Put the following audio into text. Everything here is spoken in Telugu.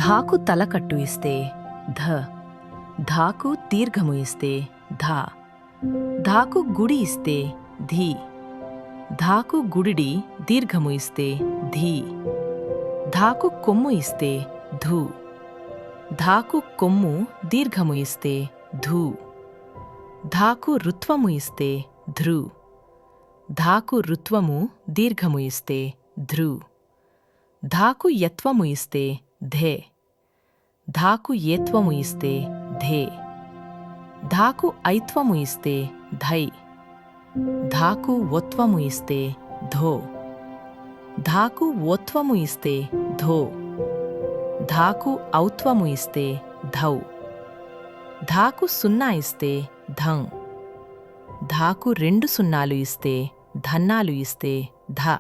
ధాకు తలకట్టు ఇస్తే ధ, ధాకు దీర్ఘము ఇస్తే ధా, ధాకు గుడి ఇస్తే ధీ, ధాకు గుడిడి దీర్ఘము ఇస్తే ధీ, ధాకు కొమ్ము ఇస్తే ధూ, ధాకు కొమ్ము దీర్ఘము ఇస్తే ధూ, ధాకు రుత్వము ఇస్తే ధృ, ధాకు రుత్వము దీర్ఘము ఇస్తే ధృ, ధాకు యత్వము ఇస్తే ధే, ధాకు ఏత్వము ఇస్తే ధే, ధాకు ఐత్వము ఇస్తే ధై, ధాకు ఒత్వము ఇస్తే ధో, ధాకు ఓత్వము ఇస్తే ధో, ధాకు ఔత్వము ఇస్తే ధౌ, ధాకు సున్నా ఇస్తే ధం, ధాకు రెండు సున్నాలు ఇస్తే ధన్నాలు ఇస్తే ధ.